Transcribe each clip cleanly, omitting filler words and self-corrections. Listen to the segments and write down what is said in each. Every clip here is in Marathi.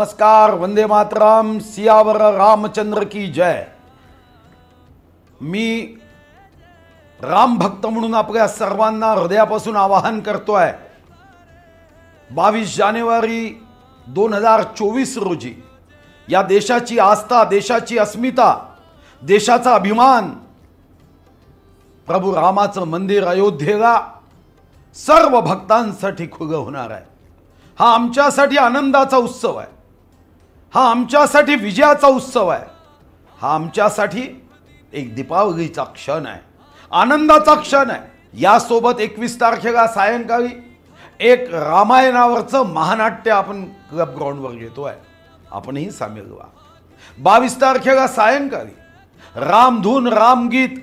नमस्कार, वंदे मातरम, सियावर रामचंद्र की जय। मी राम भक्त म्हणून आपल्या सर्वांना हृदयापासून आवाहन करतोय। 22 जानेवारी 2024 रोजी या देशाची आस्था, देशाची अस्मिता, देशाचा अभिमान, प्रभू रामाचं मंदिर अयोध्येला सर्व भक्तांसाठी खुलं होणार आहे। हा आमच्यासाठी आनंदाचा उत्सव आहे, हा आमच्यासाठी विजयाचा उत्सव आहे, हा आमच्यासाठी एक दीपावलीचा क्षण आहे, आनंदाचा क्षण आहे। यासोबत 21 तारखेला सायंकाळी एक रामायणावरचं महानाट्य आपण क्लब ग्राउंडवर घेतोय, आपणही सामील व्हा। 22 तारखेला सायंकाळी रामधून रामगीत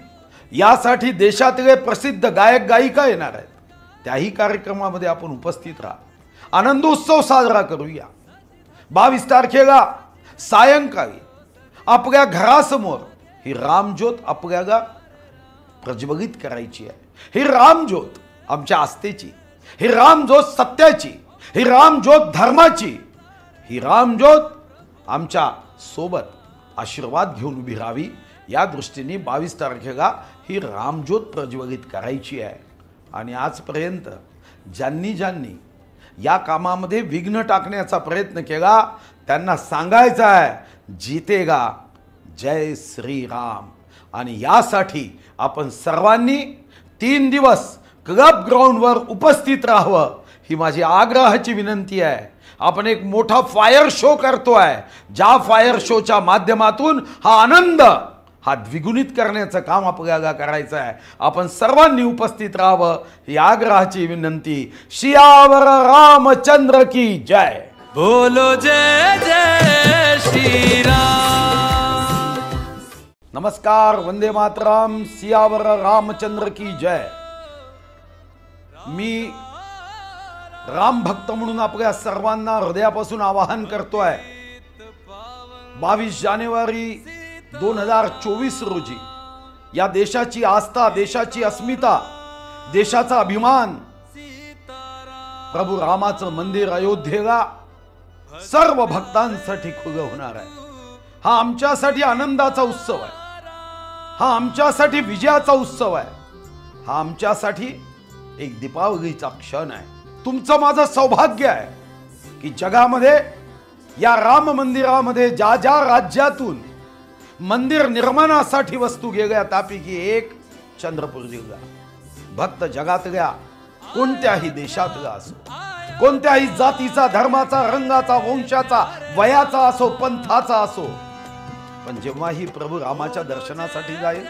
यासाठी देशातले प्रसिद्ध गायक गायिका येणार आहेत। त्याही कार्यक्रमामध्ये आपण उपस्थित राहा, आनंदोत्सव साजरा करूया। 22 तारखेला सायंकाळी आपल्या घरासमोर ही रामज्योत आपल्याला प्रज्वलित करायची आहे। ही रामज्योत आमच्या आस्थेची, ही रामज्योत सत्याची, ही रामज्योत धर्माची, ही रामज्योत आमच्या सोबत आशीर्वाद घेऊन उभी राहावी, या दृष्टीने 22 तारखेला ही रामज्योत प्रज्वलित करायची आहे। आणि आजपर्यंत ज्यांनी ज्यांनी या कामामध्ये विघ्न टाकण्याचा प्रयत्न केला त्यांना सांगायचं आहे, जीतेगा जय श्री राम। आणि यासाठी आपण सर्वांनी 3 दिवस क्लब ग्राउंडवर उपस्थित राहावं, ही माझी आग्रहाची विनंती आहे। आपण एक मोठा फायर शो करतोय, ज्या फायर शोच्या माध्यमातून हा आनंद हा द्विगुणित करण्याचं काम आपल्याला करायचं आहे। आपण सर्वांनी उपस्थित राहावं, ही आग्रहाची विनंती। सियावर रामचंद्र की जय। बोलो जय जय श्री राम। नमस्कार, वंदे मातरम, सियावर रामचंद्र की जय। मी राम भक्त म्हणून आपल्या सर्वांना हृदयापासून आवाहन करतोय। 22 जानेवारी 2024 रोजी या देशाची आस्था, देशाची अस्मिता, देशाचा अभिमान, प्रभू रामाचं मंदिर अयोध्येला सर्व भक्तांसाठी खुलं होणार आहे। हा आमच्यासाठी आनंदाचा उत्सव आहे, हा आमच्यासाठी विजयाचा उत्सव आहे, हा आमच्यासाठी एक दीपावलीचा क्षण आहे। तुमचं माझं सौभाग्य आहे की जगामध्ये या राम मंदिरामध्ये ज्या ज्या राज्यातून मंदिर निर्माणासाठी वस्तू गेल्या त्यापैकी एक चंद्रपूर जिल्हा। भक्त जगातल्या कोणत्याही देशातला असो, कोणत्याही जातीचा, धर्माचा, रंगाचा, वंशाचा, वयाचा असो, पंथाचा असो, पण जेव्हाही प्रभू रामाच्या दर्शनासाठी जाईल,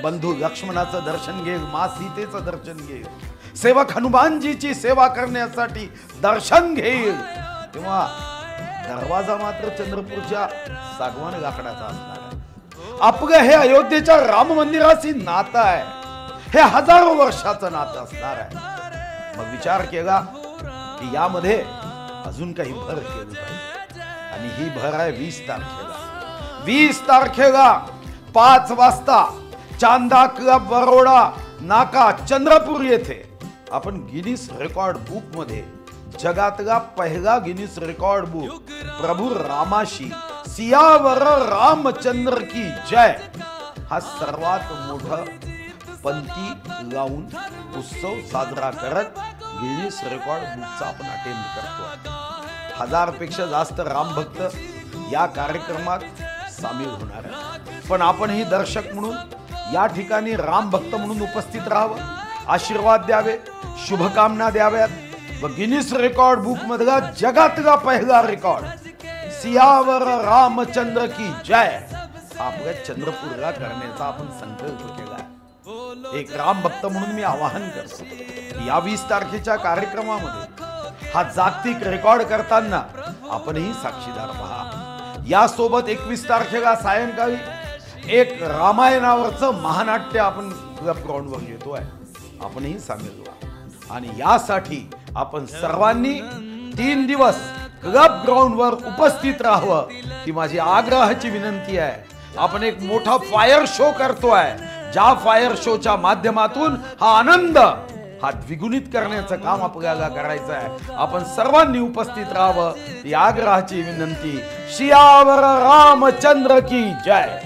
बंधू लक्ष्मणाचं दर्शन घेईल, मां सीतेचं दर्शन घेईल, सेवक हनुमानजीची सेवा करण्यासाठी दर्शन घेईल, तेव्हा दरवाजा मात्र चंद्रपूरच्या सागवान लाकडाचा असणार आहे। आपलं हे अयोध्येच्या राम मंदिराशी नातं आहे, हे हजारो वर्षाचं नातं असणार आहे। मग विचार केला की यामध्ये अजून काही भर केली पाहिजे, आणि ही भर आहे 20 तारखेला। 20 तारखेला 5 वाजता चांदा क्लब बरोडा नाका चंद्रपूर येथे आपण गिनीस रेकॉर्ड बुक मध्ये जगातला पहिला गिनीस रेकॉर्ड बुक प्रभू रामाशी सियावर रामचंद्र की जय हा सर्वात मोठा पंथी लावून उत्सव साजरा करत गिनीस रेकॉर्ड बुकचा आपण अटेम्प्ट करतो। 1000 पेक्षा जास्त राम भक्त या कार्यक्रमात सामील होणार आहेत। पण आपणही दर्शक म्हणून या ठिकाणी राम भक्त म्हणून उपस्थित राहावं, आशीर्वाद द्यावे, शुभकामना द्याव्यात व गिनीस रेकॉर्ड बुक मधला जगातला पहिला रेकॉर्ड सियावर रामचंद्र की जय आपल्या चंद्रपूरला करण्याचा आपण संकल्प केला। एक राम भक्त म्हणून मी आवाहन करतो, या 20 तारखेच्या कार्यक्रमामध्ये हा जागतिक रेकॉर्ड करताना आपणही साक्षीदार व्हा। यासोबत 21 तारखेला सायंकाळी एक रामायणावरचं महानाट्य आपण क्लब ग्राउंडवर घेतोय, आपणही सामील व्हा। आणि यासाठी आपण सर्वांनी 3 दिवस क्लब ग्राउंडवर उपस्थित राहावं, ही माझी आग्रहाची विनंती आहे। आपण एक मोठा फायर शो करतोय, ज्या फायर शोच्या माध्यमातून हा आनंद हा द्विगुणित करण्याचं काम आपल्याला करायचं आहे. आपण सर्वांनी उपस्थित राहावं ही आग्रहाची विनंती. सियावर रामचंद्र की जय.